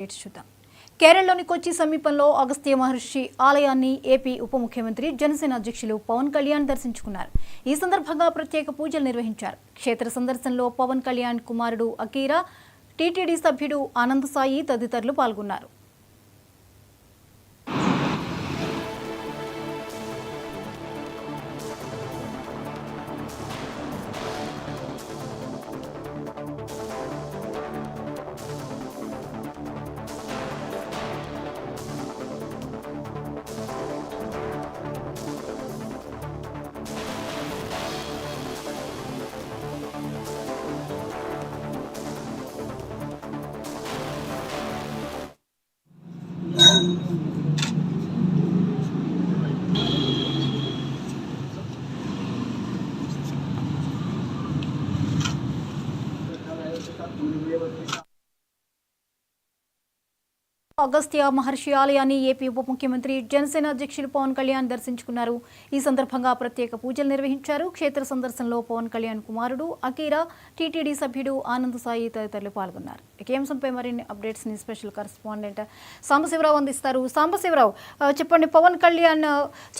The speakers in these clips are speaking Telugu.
చూద్దాం. కేరళలోని కొచ్చి సమీపంలో అగస్త్య మహర్షి ఆలయాన్ని ఏపీ ఉప ముఖ్యమంత్రి జనసేన అధ్యక్షులు పవన్ కళ్యాణ్ దర్శించుకున్నారు. ఈ సందర్భంగా ప్రత్యేక పూజలు నిర్వహించారు. క్షేత్ర సందర్శనలో పవన్ కళ్యాణ్ కుమారుడు అకీరా, టీటీడీ సభ్యుడు ఆనంద్ సాయి తదితరులు పాల్గొన్నారు. అగస్త్య మహర్షి ఆలయాన్ని ఏపీ ఉప ముఖ్యమంత్రి జనసేన అధ్యక్షులు పవన్ కళ్యాణ్ దర్శించుకున్నారు. ఈ సందర్భంగా ప్రత్యేక పూజలు నిర్వహించారు. క్షేత్ర సందర్శనలో పవన్ కళ్యాణ్ కుమారుడు అకీరా, టీటీడీ సభ్యుడు ఆనంద్ సాయి తదితరులు పాల్గొన్నారు. ఈ అంశంపై మరిన్ని అప్డేట్స్ ని స్పెషల్ కరెస్పాండెంట్ సాంబశివరావు అందిస్తారు. సాంబశివరావు, చెప్పండి, పవన్ కళ్యాణ్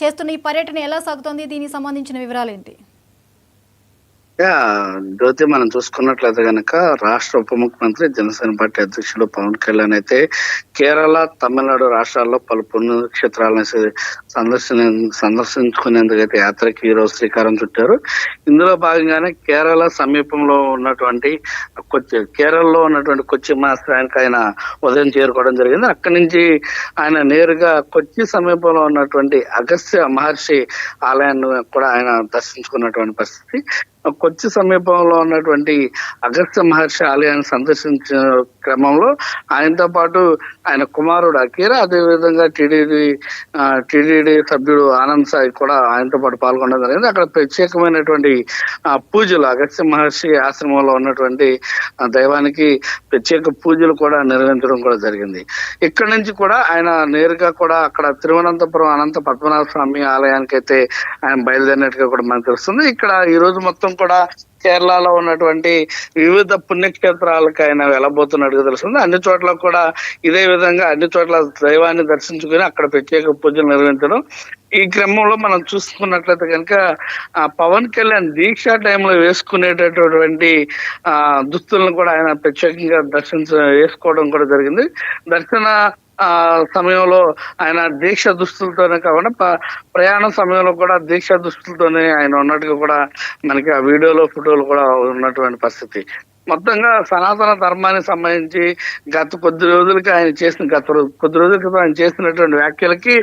చేస్తున్న ఈ పర్యటన ఎలా సాగుతోంది? దీనికి సంబంధించిన వివరాలు ఏంటి? జ్యోతి, మనం చూసుకున్నట్లయితే కనుక రాష్ట్ర ఉప ముఖ్యమంత్రి జనసేన పార్టీ అధ్యక్షుడు పవన్ కళ్యాణ్ అయితే కేరళ, తమిళనాడు రాష్ట్రాల్లో పలు పుణ్యక్షేత్రాలను సందర్శించుకునేందుకు అయితే యాత్రకి ఈ రోజు శ్రీకారం చుట్టారు. ఇందులో భాగంగానే కేరళ సమీపంలో ఉన్నటువంటి కేరళలో ఉన్నటువంటి కొచ్చి ఆశ్రయానికి ఆయన ఉదయం చేరుకోవడం జరిగింది. అక్కడి నుంచి ఆయన నేరుగా కొచ్చి సమీపంలో ఉన్నటువంటి అగస్త్య మహర్షి ఆలయాన్ని కూడా ఆయన దర్శించుకున్నటువంటి పరిస్థితి. కొచ్చి సమీపంలో ఉన్నటువంటి అగస్త్య మహర్షి ఆలయాన్ని సందర్శించిన క్రమంలో ఆయనతో పాటు ఆయన కుమారుడు అకీరా, అదేవిధంగా టీటీడీ సభ్యుడు ఆనంద్ సాయి కూడా ఆయనతో పాటు పాల్గొనడం జరిగింది. అక్కడ ప్రత్యేకమైనటువంటి పూజలు, అగస్త్య మహర్షి ఆశ్రమంలో ఉన్నటువంటి దైవానికి ప్రత్యేక పూజలు కూడా నిర్వహించడం కూడా జరిగింది. ఇక్కడ నుంచి కూడా ఆయన నేరుగా కూడా అక్కడ తిరువనంతపురం అనంత పద్మనాభ స్వామి ఆలయానికి అయితే ఆయన బయలుదేరినట్టుగా కూడా మనకు తెలుస్తుంది. ఇక్కడ ఈ రోజు మొత్తం కూడా కేరళలో ఉన్నటువంటి వివిధ పుణ్యక్షేత్రాలకు ఆయన వెళ్ళబోతున్నట్టుగా తెలుస్తుంది. అన్ని చోట్ల కూడా ఇదే విధంగా అన్ని చోట్ల దైవాన్ని దర్శించుకుని అక్కడ ప్రత్యేక పూజలు నిర్వహించడం. ఈ క్రమంలో మనం చూసుకున్నట్లయితే కనుక పవన్ కళ్యాణ్ దీక్ష టైంలో వేసుకునేటటువంటి దుస్తులను కూడా ఆయన ప్రత్యేకంగా వేసుకోవడం కూడా జరిగింది. దర్శన సమయంలో ఆయన దీక్ష దుస్తులతోనే కాకుండా ప్రయాణ సమయంలో కూడా దీక్ష దుస్తులతోనే ఆయన ఉన్నట్టుగా కూడా మనకి ఆ వీడియోలో, ఫోటోలు కూడా ఉన్నటువంటి పరిస్థితి. మొత్తంగా సనాతన ధర్మానికి సంబంధించి గత కొద్ది రోజుల క్రితం ఆయన చేసినటువంటి వ్యాఖ్యలకి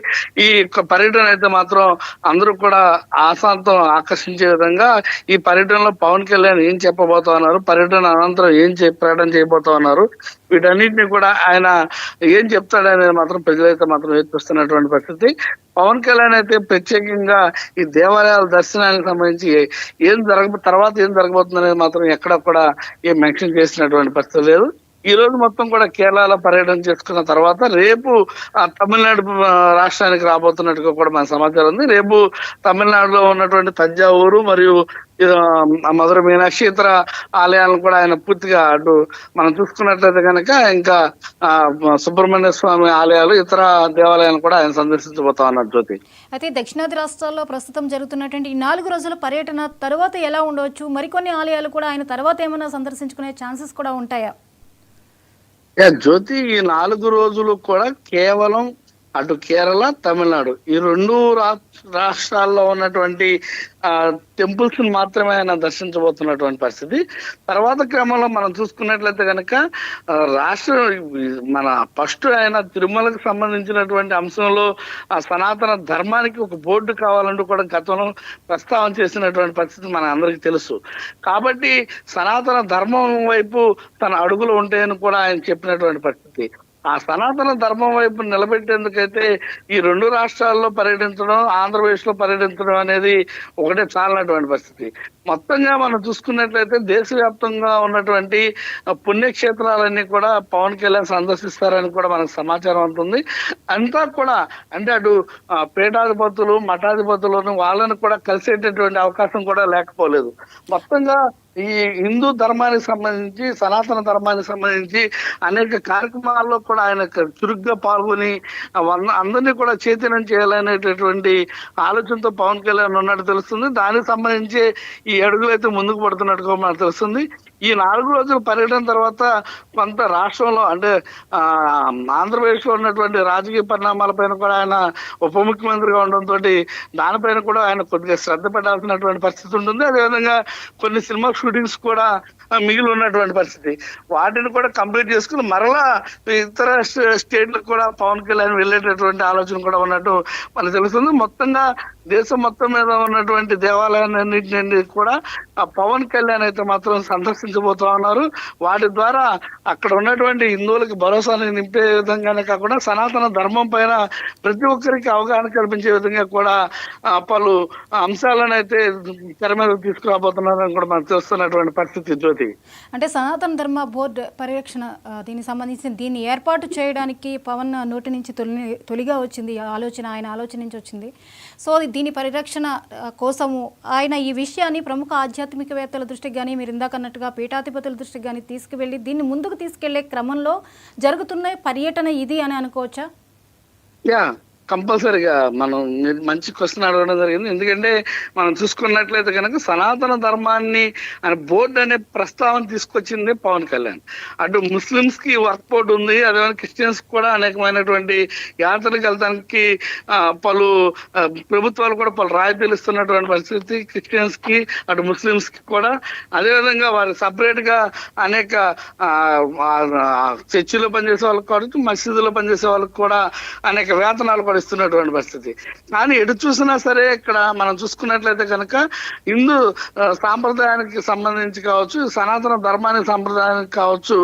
ఈ పర్యటన అయితే మాత్రం అందరూ కూడా ఆశాంతం ఆకర్షించే విధంగా ఈ పర్యటనలో పవన్ కళ్యాణ్ ఏం చెప్పబోతా ఉన్నారు, పర్యటన అనంతరం ఏం ప్రకటన చేయబోతా ఉన్నారు, వీటన్నిటిని కూడా ఆయన ఏం చెప్తాడనేది మాత్రం ప్రజలైతే మాత్రం ఎదుర్కొస్తున్నటువంటి పరిస్థితి. పవన్ కళ్యాణ్ అయితే ప్రత్యేకంగా ఈ దేవాలయాల దర్శనానికి సంబంధించి తర్వాత ఏం జరగబోతుంది అనేది మాత్రం ఎక్కడ కూడా ఏం మెన్షన్ చేసినటువంటి పరిస్థితి లేదు. ఈ రోజు మొత్తం కూడా కేరళలో పర్యటన చేసుకున్న తర్వాత రేపు తమిళనాడు రాష్ట్రానికి రాబోతున్నట్టుగా కూడా మన సమాచారం ఉంది. రేపు తమిళనాడులో ఉన్నటువంటి తంజావూరు మరియు మధుర మీనాక్షి ఇతర ఆలయాలను కూడా ఆయన పూర్తిగా అటు మనం చూసుకున్నట్లయితే కనుక ఇంకా సుబ్రహ్మణ్య స్వామి ఆలయాలు, ఇతర దేవాలయాలను కూడా ఆయన సందర్శించబోతా ఉన్నారు. జ్యోతి, అయితే దక్షిణాది రాష్ట్రాల్లో ప్రస్తుతం జరుగుతున్నటువంటి ఈ 4 రోజుల పర్యటన తర్వాత ఎలా ఉండవచ్చు? మరికొన్ని ఆలయాలు కూడా ఆయన తర్వాత ఏమైనా సందర్శించుకునే ఛాన్సెస్ కూడా ఉంటాయా? జ్యోతి, ఈ 4 రోజులు కూడా కేవలం అటు కేరళ, తమిళనాడు ఈ 2 రాష్ట్రాల్లో ఉన్నటువంటి టెంపుల్స్ మాత్రమే ఆయన దర్శించబోతున్నటువంటి పరిస్థితి. తర్వాత క్రమంలో మనం చూసుకున్నట్లయితే కనుక మన ఫస్ట్ ఆయన తిరుమలకు సంబంధించినటువంటి అంశంలో సనాతన ధర్మానికి ఒక బోర్డు కావాలంటూ కూడా గతంలో ప్రస్తావన చేసినటువంటి పరిస్థితి మన అందరికీ తెలుసు. కాబట్టి సనాతన ధర్మం వైపు తన అడుగులు ఉంటాయని కూడా ఆయన చెప్పినటువంటి పరిస్థితి. ఆ సనాతన ధర్మం వైపు నిలబెట్టేందుకైతే ఈ 2 రాష్ట్రాల్లో పర్యటించడం, ఆంధ్రప్రదేశ్ లో పర్యటించడం అనేది ఒకటే చాలినటువంటి పరిస్థితి. మొత్తంగా మనం చూసుకున్నట్లయితే దేశవ్యాప్తంగా ఉన్నటువంటి పుణ్యక్షేత్రాలన్నీ కూడా పవన్ కళ్యాణ్ సందర్శిస్తారని కూడా మనకు సమాచారం ఉంటుంది. అంతా కూడా అంటే అటు పీఠాధిపతులు, మఠాధిపతులను వాళ్ళని కూడా కలిసేటటువంటి అవకాశం కూడా లేకపోలేదు. మొత్తంగా ఈ హిందూ ధర్మానికి సంబంధించి, సనాతన ధర్మానికి సంబంధించి అనేక కార్యక్రమాల్లో కూడా ఆయన చురుగ్గా పాల్గొని అందరినీ కూడా చైతన్యం చేయాలనేటటువంటి ఆలోచనతో పవన్ కళ్యాణ్ ఉన్నట్టు తెలుస్తుంది. దానికి సంబంధించి ఈ అడుగులు అయితే ముందుకు పడుతున్నట్టుగా మనకు తెలుస్తుంది. ఈ 4 రోజుల పర్యటన తర్వాత కొంత రాష్ట్రంలో అంటే ఆంధ్రప్రదేశ్ లో ఉన్నటువంటి రాజకీయ పరిణామాలపైన కూడా ఆయన ఉప ముఖ్యమంత్రిగా ఉండడంతో దానిపైన కూడా ఆయన కొద్దిగా శ్రద్ధ పెట్టాల్సినటువంటి పరిస్థితి ఉంటుంది. అదేవిధంగా కొన్ని సినిమా షూటింగ్స్ కూడా మిగిలి ఉన్నటువంటి పరిస్థితి, వాటిని కూడా కంప్లీట్ చేసుకుని మరలా ఇతర స్టేట్లకు కూడా పవన్ కళ్యాణ్ వెళ్ళేటటువంటి ఆలోచన కూడా ఉన్నట్టు మనకు తెలుస్తుంది. మొత్తంగా దేశం మొత్తం మీద ఉన్నటువంటి దేవాలయాన్నింటినీ కూడా పవన్ కళ్యాణ్ అయితే మాత్రం సందర్శించబోతా ఉన్నారు. వాటి ద్వారా అక్కడ ఉన్నటువంటి హిందువులకి భరోసాని నింపే విధంగానే కాకుండా సనాతన ధర్మం పైన ప్రతి ఒక్కరికి అవగాహన కల్పించే విధంగా కూడా పలు అంశాలను అయితే తెర మీద తీసుకురాబోతున్నారని కూడా మనకు తెలుస్తున్నటువంటి పరిస్థితి. జ్యోతి, అంటే సనాతన ధర్మ బోర్డు పరిరక్షణ దీనికి సంబంధించిన దీన్ని ఏర్పాటు చేయడానికి పవన్ నోటి నుంచి తొలిగా వచ్చింది ఆలోచన, ఆయన ఆలోచన నుంచి వచ్చింది. సో దీని పరిరక్షణ కోసము ఆయన ఈ విషయాన్ని ప్రముఖ ఆధ్యాత్మికవేత్తల దృష్టికి కానీ, మీరు ఇందాక అన్నట్టుగా పీఠాధిపతుల దృష్టికి కానీ తీసుకువెళ్ళి దీన్ని ముందుకు తీసుకెళ్లే క్రమంలో జరుగుతున్న పర్యటన ఇది అని అనుకోవచ్చా? కంపల్సరిగా మనం మంచి క్వశ్చన్ అడగడం జరిగింది. ఎందుకంటే మనం చూసుకున్నట్లయితే కనుక సనాతన ధర్మాన్ని బోర్డు అనే ప్రస్తావన తీసుకొచ్చింది పవన్ కళ్యాణ్. అటు ముస్లిమ్స్ కి వర్క్ బోర్డు ఉంది, అదే క్రిస్టియన్స్ కూడా అనేకమైనటువంటి యాత్రలకు వెళ్తానికి పలు ప్రభుత్వాలు కూడా పలు రాయితీలు ఇస్తున్నటువంటి పరిస్థితి క్రిస్టియన్స్ కి, అటు ముస్లిమ్స్ కి కూడా. అదేవిధంగా వారు సపరేట్ గా అనేక చర్చిలో పనిచేసే వాళ్ళకి కావచ్చు, మసీదులో పనిచేసే వాళ్ళకి కూడా అనేక వేతనాలు కూడా ఇస్తున్నటువంటి పరిస్థితి. కానీ ఎటు చూసినా సరే ఇక్కడ మనం చూసుకున్నట్లయితే కనుక హిందూ సాంప్రదాయానికి సంబంధించి కావచ్చు, సనాతన ధర్మానికి సంప్రదాయానికి కావచ్చు,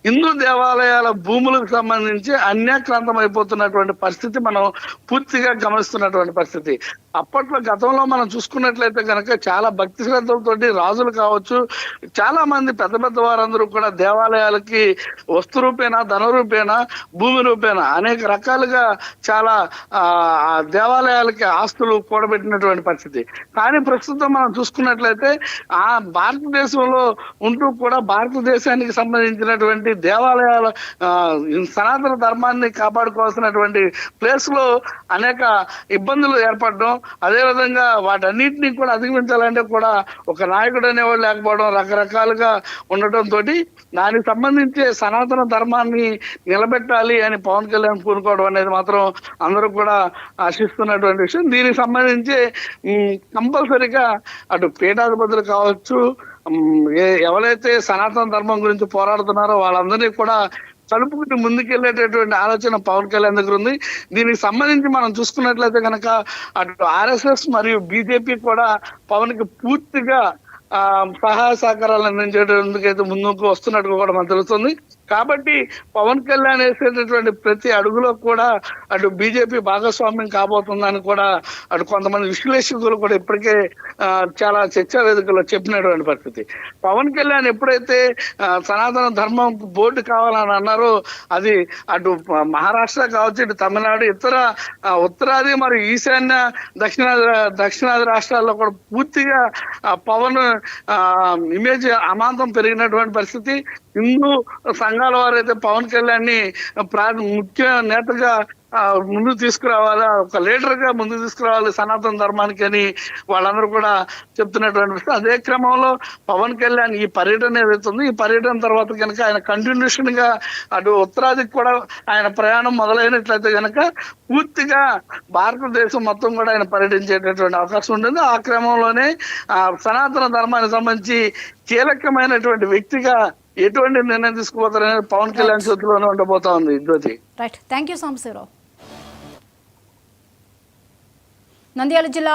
హిందూ దేవాలయాల భూములకు సంబంధించి అన్యాక్రాంతం అయిపోతున్నటువంటి పరిస్థితి మనం పూర్తిగా గమనిస్తున్నటువంటి పరిస్థితి. అప్పట్లో గతంలో మనం చూసుకున్నట్లయితే కనుక చాలా భక్తి శ్రద్ధలతోటి రాజులు కావచ్చు, చాలా మంది పెద్ద పెద్ద వారందరూ కూడా దేవాలయాలకి వస్తు రూపేణ, ధన రూపేణ, భూమి రూపేణ అనేక రకాలుగా చాలా దేవాలయాలకి ఆస్తులు కూడబెట్టినటువంటి పరిస్థితి. కానీ ప్రస్తుతం మనం చూసుకున్నట్లయితే ఆ భారతదేశంలో ఉంటూ కూడా భారతదేశానికి సంబంధించినటువంటి దేవాలయాల సనాతన ధర్మాన్ని కాపాడుకోవాల్సినటువంటి ప్లేస్ లో అనేక ఇబ్బందులు ఏర్పడడం, అదేవిధంగా వాటన్నిటినీ కూడా అధిగమించాలంటే కూడా ఒక నాయకుడు అనేవాడు లేకపోవడం, రకరకాలుగా ఉండటంతో దానికి సంబంధించి సనాతన ధర్మాన్ని నిలబెట్టాలి అని పవన్ కళ్యాణ్ పూనుకోవడం అనేది మాత్రం అందరూ కూడా ఆశిస్తున్నటువంటి విషయం. దీనికి సంబంధించి కంపల్సరిగా అటు పీఠాధిపతులు కావచ్చు, ఎవరైతే సనాతన ధర్మం గురించి పోరాడుతున్నారో వాళ్ళందరినీ కూడా కలుపుకుని ముందుకెళ్లేటటువంటి ఆలోచన పవన్ కళ్యాణ్ దగ్గర ఉంది. దీనికి సంబంధించి మనం చూసుకున్నట్లయితే కనుక అటు ఆర్ఎస్ఎస్ మరియు బీజేపీ కూడా పవన్ కి పూర్తిగా సహాయ సహకారాలు అందించేందుకైతే ముందుకు వస్తున్నట్టుగా కూడా మనకు తెలుస్తుంది. కాబట్టి పవన్ కళ్యాణ్ వేసేటటువంటి ప్రతి అడుగులో కూడా అటు బీజేపీ భాగస్వామ్యం కాబోతుందని కూడా అటు కొంతమంది విశ్లేషకులు కూడా ఇప్పటికే చాలా చర్చా వేదికల్లో చెప్పినటువంటి పరిస్థితి. పవన్ కళ్యాణ్ ఎప్పుడైతే సనాతన ధర్మం బోర్డు కావాలని అన్నారో అది అటు మహారాష్ట్ర కావచ్చు, ఇటు తమిళనాడు, ఇతర ఉత్తరాది మరియు ఈశాన్య దక్షిణాది రాష్ట్రాల్లో కూడా పూర్తిగా పవన్ ఇమేజ్ అమాంతం పెరిగినటువంటి పరిస్థితి. హిందూ సంఘాల వారు అయితే పవన్ కళ్యాణ్ ని ముఖ్య నేతగా ముందుకు తీసుకురావాలా, ఒక లీడర్ గా ముందుకు తీసుకురావాలి సనాతన ధర్మానికి అని వాళ్ళందరూ కూడా చెప్తున్నటువంటి విషయం. అదే క్రమంలో పవన్ కళ్యాణ్ ఈ పర్యటన ఏదైతుంది, ఈ పర్యటన తర్వాత కనుక ఆయన కంటిన్యూషన్ గా అటు ఉత్తరాదికి కూడా ఆయన ప్రయాణం మొదలైనట్లయితే కనుక పూర్తిగా భారతదేశం మొత్తం కూడా ఆయన పర్యటించేటటువంటి అవకాశం ఉంటుంది. ఆ క్రమంలోనే సనాతన ధర్మానికి సంబంధించి కీలకమైనటువంటి వ్యక్తిగా ఎటువంటి నిర్ణయం తీసుకుపోతారనేది పవన్ కళ్యాణ్ చేతిలోనే ఉండబోతా ఉంది. Jyoti, right, thank you Sambasivarao. Nandyal జిల్లా